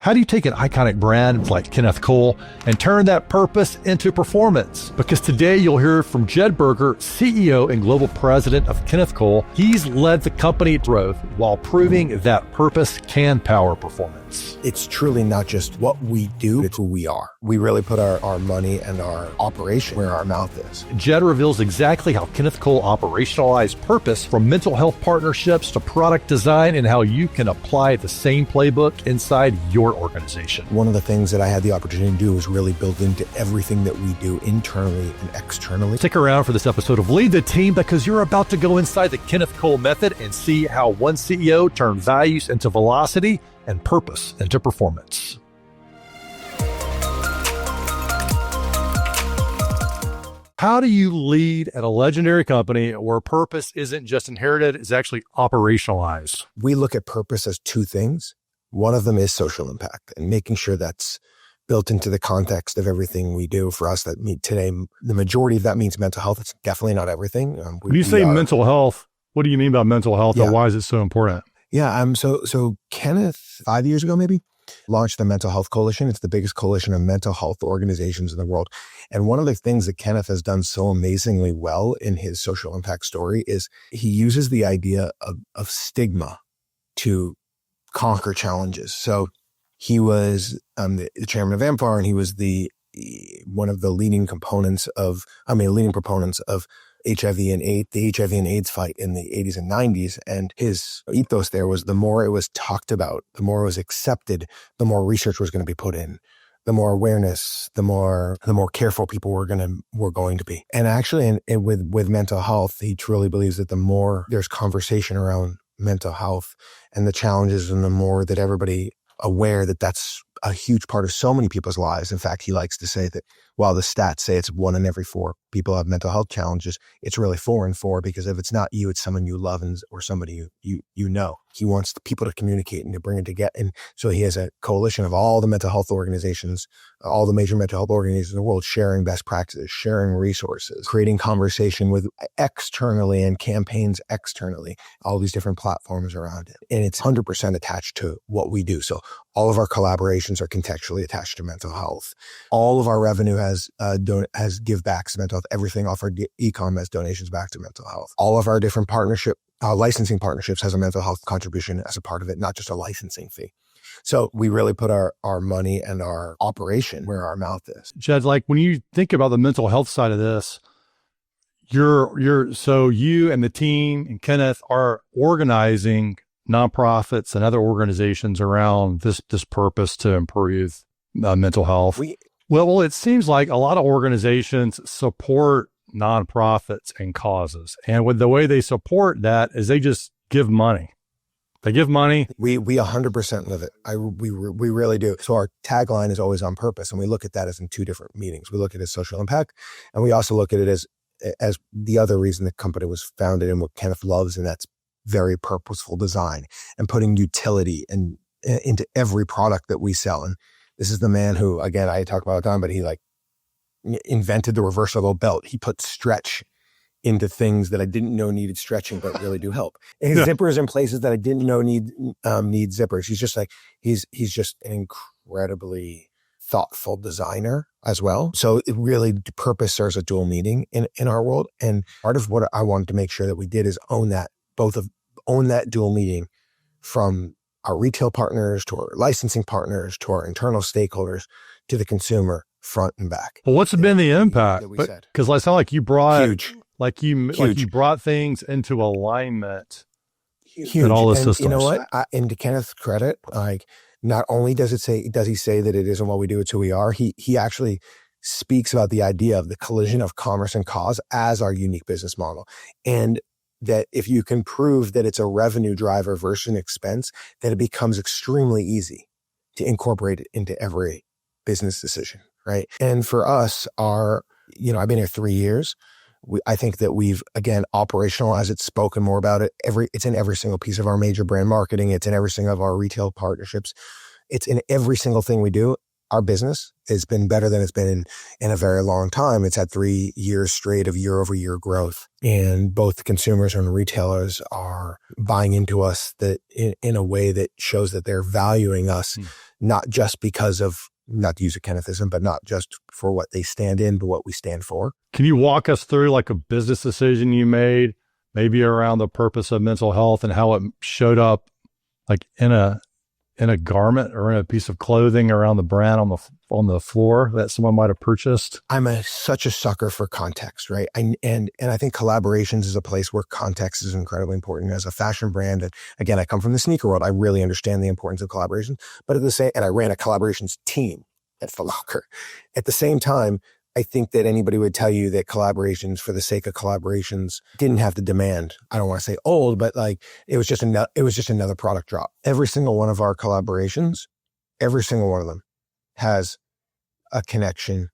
How do you take an iconic brand like Kenneth Cole and turn that purpose into performance? Because today you'll hear from Jed Berger, CEO and global president of Kenneth Cole. He's led the company growth while proving that purpose can power performance. It's truly not just what we do, it's who we are. We really put our money and our operation where our mouth is. Jed reveals exactly how Kenneth Cole operationalized purpose, from mental health partnerships to product design, and how you can apply the same playbook inside your organization. One of the things that I had the opportunity to do was really build into everything that we do internally and externally. Stick around for this episode of Lead the Team, because you're about to go inside the Kenneth Cole method and see how one CEO turned values into velocity and purpose into performance. How do you lead at a legendary company where purpose isn't just inherited, it's actually operationalized? We look at purpose as two things. One of them is social impact and making sure that's built into the context of everything we do. For us, that today, the majority of that means mental health. It's definitely not everything. When you say mental health, what do you mean by mental health, and why is it so important? Yeah, so Kenneth, 5 years ago maybe, launched the Mental Health Coalition. It's the biggest coalition of mental health organizations in the world. And one of the things that Kenneth has done so amazingly well in his social impact story is he uses the idea of stigma to conquer challenges. So he was the chairman of AMFAR, and he was one of the leading proponents of HIV and AIDS, the HIV and AIDS fight in the 80s and 90s. And his ethos there was, the more it was talked about, the more it was accepted, the more research was going to be put in, the more awareness, the more careful people were going to be. And actually, with mental health, he truly believes that the more there's conversation around mental health and the challenges, and the more that everybody aware that that's a huge part of so many people's lives. In fact, he likes to say that while the stats say it's 1 in every 4 people have mental health challenges, it's really 4 in 4, because if it's not you, it's someone you love or somebody you know. He wants the people to communicate and to bring it together. And so he has a coalition of all the mental health organizations, all the major mental health organizations in the world, sharing best practices, sharing resources, creating conversation with externally and campaigns externally, all these different platforms around it. And it's 100% attached to what we do. So all of our collaborations are contextually attached to mental health. All of our revenue has give backs to mental health. Everything off our e-com has donations back to mental health. All of our different licensing partnerships has a mental health contribution as a part of it, not just a licensing fee. So we really put our money and our operation where our mouth is. Jed, like when you think about the mental health side of this, so you and the team and Kenneth are organizing nonprofits and other organizations around this purpose to improve mental health. Well, it seems like a lot of organizations support nonprofits and causes. And with the way they support that is they just give money. They give money. We 100% live it. We really do. So our tagline is always on purpose. And we look at that as in two different meanings. We look at it as social impact. And we also look at it as the other reason the company was founded and what Kenneth loves. And that's very purposeful design and putting utility into every product that we sell. And this is the man who, again, I talk about all the time, but he invented the reversible belt. He put stretch into things that I didn't know needed stretching, but really do help. And his zippers in places that I didn't know need zippers. He's just he's just an incredibly thoughtful designer as well. So it really, purpose serves a dual meaning in our world. And part of what I wanted to make sure that we did is own that dual meaning, from our retail partners to our licensing partners to our internal stakeholders to the consumer, front and back. Well, what's been the impact? Because I sound like you brought huge. Like you brought things into alignment. Huge. In all the systems. You know what? And to Kenneth's credit, not only does he say that it isn't what we do, it's who we are. He actually speaks about the idea of the collision of commerce and cause as our unique business model, and that if you can prove that it's a revenue driver versus an expense, then it becomes extremely easy to incorporate it into every business decision, right? And for us, I've been here 3 years. I think that we've, again, operationalized it, spoken more about it. It's in every single piece of our major brand marketing. It's in every single of our retail partnerships. It's in every single thing we do. Our business It's been better than it's been in a very long time. It's had 3 years straight of year-over-year growth. And both consumers and retailers are buying into us that in a way that shows that they're valuing us, not just because of, not to use a Kennethism, but not just for what they stand in, but what we stand for. Can you walk us through like a business decision you made, maybe around the purpose of mental health and how it showed up like in a garment or in a piece of clothing around the brand on the floor that someone might have purchased? I'm such a sucker for context, right? And I think collaborations is a place where context is incredibly important. As a fashion brand, and again, I come from the sneaker world, I really understand the importance of collaboration. But and I ran a collaborations team at Foot Locker. At the same time, I think that anybody would tell you that collaborations for the sake of collaborations didn't have the demand. I don't want to say old, but like it was just another product drop. Every single one of our collaborations, every single one of them has a connection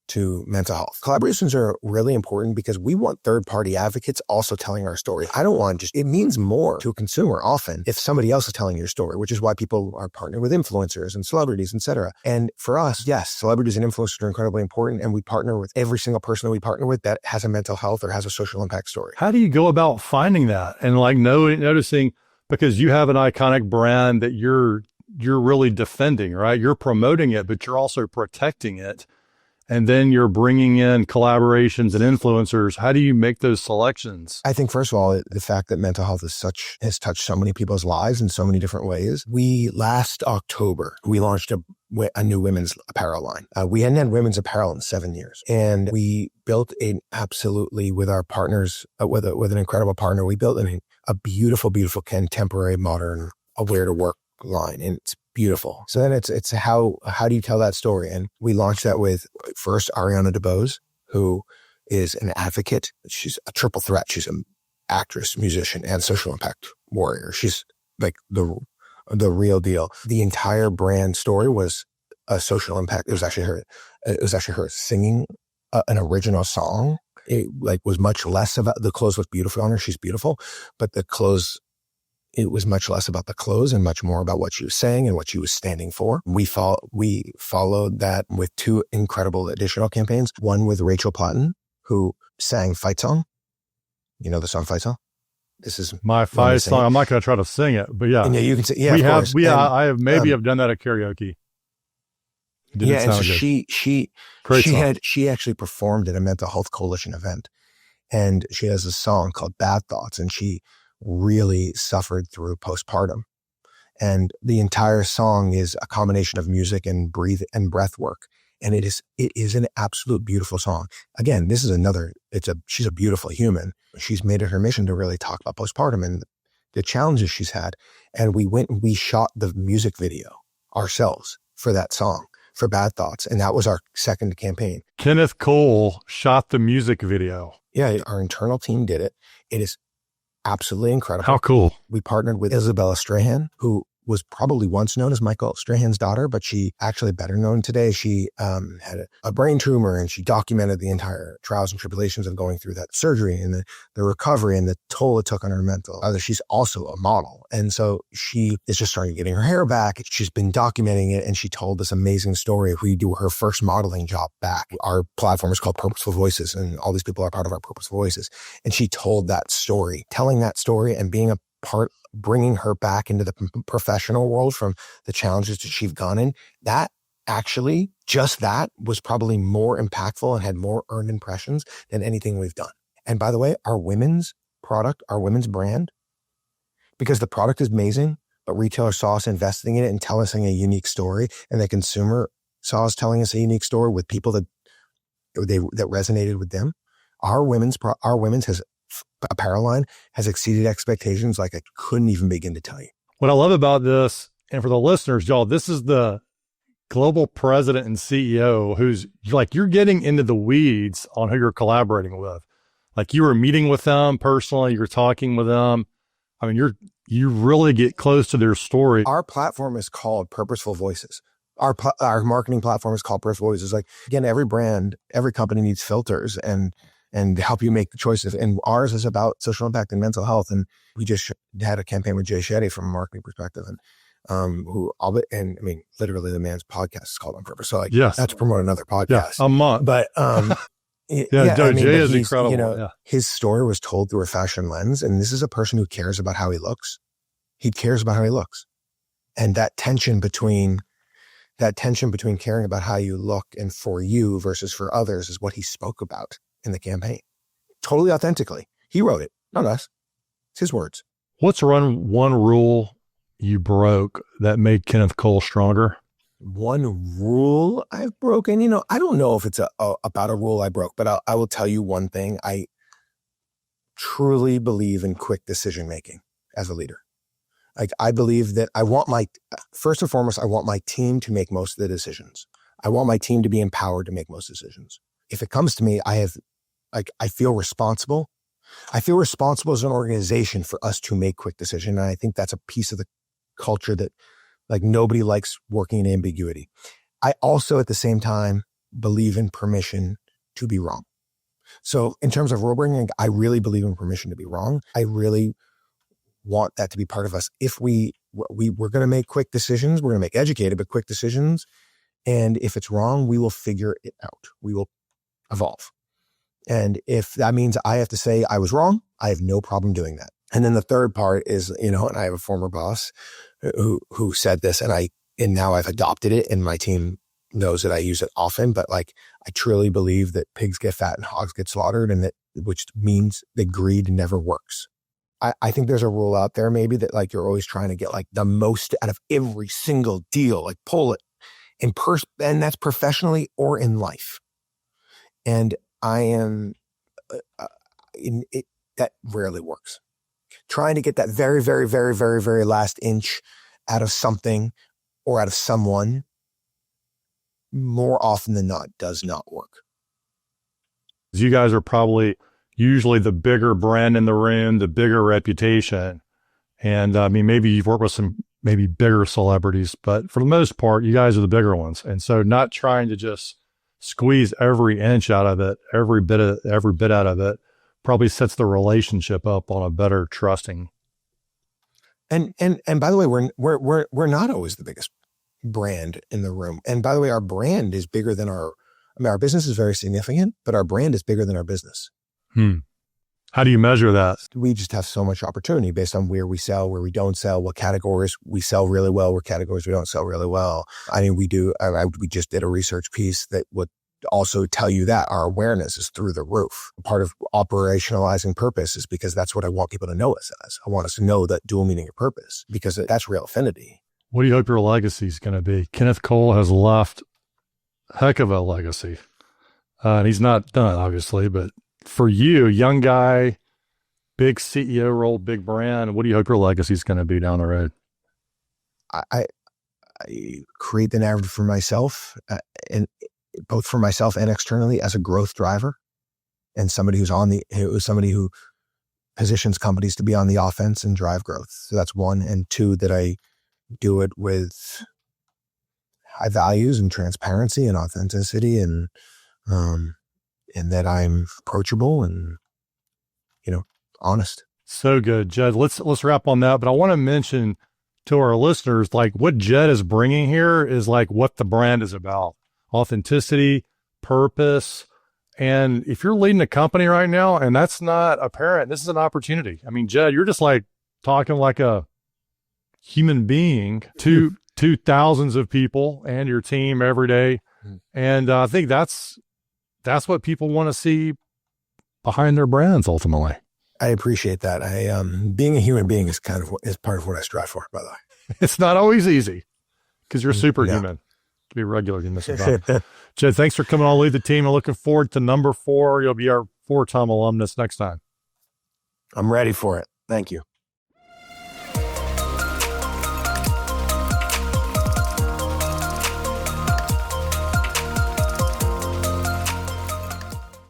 to mental health. Collaborations are really important because we want third-party advocates also telling our story. I don't want it means more to a consumer often if somebody else is telling your story, which is why people are partnered with influencers and celebrities, etc. And for us, yes, celebrities and influencers are incredibly important, and we partner with every single person that we partner with that has a mental health or has a social impact story. How do you go about finding that and like noticing, because you have an iconic brand that you're really defending, right? You're promoting it, but you're also protecting it. And then you're bringing in collaborations and influencers. How do you make those selections? I think, first of all, the fact that mental health has touched so many people's lives in so many different ways. Last October, we launched a new women's apparel line. We hadn't had women's apparel in 7 years. And we built with our partners, with an incredible partner, we built a beautiful, beautiful contemporary modern wear to work line. And it's beautiful. So then it's how do you tell that story? And we launched that with first Ariana DeBose, who is an advocate. She's a triple threat. She's an actress, musician, and social impact warrior. She's like the real deal. The entire brand story was a social impact. It was actually her singing an original song. It was much less about the clothes. Look beautiful on her. She's beautiful, but the clothes. It was much less about the clothes and much more about what she was saying and what she was standing for. We followed that with 2 incredible additional campaigns. One with Rachel Platten, who sang Fight Song. You know the song Fight Song? This is my fight song. I'm not going to try to sing it, but yeah. And yeah, you can say, yeah, of course. I have done that at karaoke. And so she actually performed at a mental health coalition event, and she has a song called Bad Thoughts, and she really suffered through postpartum. And the entire song is a combination of music and breath work. And it is an absolute beautiful song. Again, she's a beautiful human. She's made it her mission to really talk about postpartum and the challenges she's had. And we shot the music video ourselves for that song, for Bad Thoughts. And that was our second campaign. Kenneth Cole shot the music video. Yeah, our internal team did it. It is absolutely incredible. How cool. We partnered with Isabella Strahan, who was probably once known as Michael Strahan's daughter, but she actually better known today. She had a brain tumor, and she documented the entire trials and tribulations of going through that surgery and the recovery and the toll it took on her mental. She's also a model. And so she is just starting getting her hair back. She's been documenting it, and she told this amazing story of we do her first modeling job back. Our platform is called Purposeful Voices, and all these people are part of our Purposeful Voices. And she told that story, telling that story and being a part, bringing her back into the professional world from the challenges that she'd gone in. That actually, just that was probably more impactful and had more earned impressions than anything we've done. And by the way, our women's product, our women's brand, because the product is amazing, but retailers saw us investing in it and telling us a unique story, and the consumer saw us telling us a unique story with people that resonated with them. Our women's apparel line has exceeded expectations like I couldn't even begin to tell you. What I love about this, and for the listeners, y'all, this is the global president and CEO who's like, you're getting into the weeds on who you're collaborating with. Like you were meeting with them personally, you're talking with them. I mean, you really get close to their story. Our platform is called Purposeful Voices. Our marketing platform is called Purposeful Voices. Like, again, every brand, every company needs filters and help you make the choices. And ours is about social impact and mental health. And we just had a campaign with Jay Shetty from a marketing perspective. And and I mean, literally the man's podcast is called On Purpose. So like, yes, not to promote another podcast, a month, but, yeah, I mean, Jay is incredible. His story was told through a fashion lens. And this is a person who cares about how he looks. He cares about how he looks. And that tension between caring about how you look and for you versus for others is what he spoke about in the campaign. Totally authentically. He wrote it, not us. It's his words. What's one rule you broke that made Kenneth Cole stronger? One rule I've broken, I don't know if it's about a rule I broke, but I will tell you one thing. I truly believe in quick decision making as a leader. Like, I believe that first and foremost, I want my team to make most of the decisions. I want my team to be empowered to make most decisions. If it comes to me, I feel responsible. I feel responsible as an organization for us to make quick decisions. And I think that's a piece of the culture that, like, nobody likes working in ambiguity. I also, at the same time, believe in permission to be wrong. So in terms of rule breaking, I really believe in permission to be wrong. I really want that to be part of us. If we're going to make quick decisions, we're going to make educated but quick decisions. And if it's wrong, we will figure it out. We will evolve. And if that means I have to say I was wrong, I have no problem doing that. And then the third part is, and I have a former boss who said this, and now I've adopted it, and my team knows that I use it often, but like, I truly believe that pigs get fat and hogs get slaughtered, and which means that greed never works. I think there's a rule out there maybe that, like, you're always trying to get like the most out of every single deal, like pull it and that's professionally or in life. And I am that rarely works. Trying to get that very, very, very, very, very last inch out of something or out of someone more often than not does not work. You guys are probably usually the bigger brand in the room, the bigger reputation. And I mean, maybe you've worked with some maybe bigger celebrities, but for the most part, you guys are the bigger ones. And so not trying to just squeeze every inch out of it, every bit out of it, probably sets the relationship up on a better trusting. And by the way, we're not always the biggest brand in the room. And by the way, our brand is bigger than our business is very significant, but our brand is bigger than our business. How do you measure that? We just have so much opportunity based on where we sell, where we don't sell, what categories we sell really well, what categories we don't sell really well. I mean, we just did a research piece that would also tell you that our awareness is through the roof. Part of operationalizing purpose is because that's what I want people to know us as. I want us to know that dual meaning of purpose, because that's real affinity. What do you hope your legacy is going to be? Kenneth Cole has left a heck of a legacy. And he's not done, obviously, but for you, young guy, big CEO role, big brand, what do you hope your legacy is going to be down the road? I create the narrative for myself, and both for myself and externally, as a growth driver, and somebody who positions companies to be on the offense and drive growth. So that's one. And two, that I do it with high values and transparency and authenticity, and that I'm approachable and, honest. So good, Jed. Let's wrap on that. But I want to mention to our listeners, like, what Jed is bringing here is like what the brand is about: authenticity, purpose. And if you're leading a company right now and that's not apparent, this is an opportunity. I mean, Jed, you're just like talking like a human being to thousands of people and your team every day. And I think that's what people want to see behind their brands ultimately. I appreciate that. Being a human being is part of what I strive for, by the way. It's not always easy because you're superhuman to be regular in this environment. Jed, thanks for coming on, lead the team. I'm looking forward to number 4. You'll be our 4-time alumnus next time. I'm ready for it. Thank you.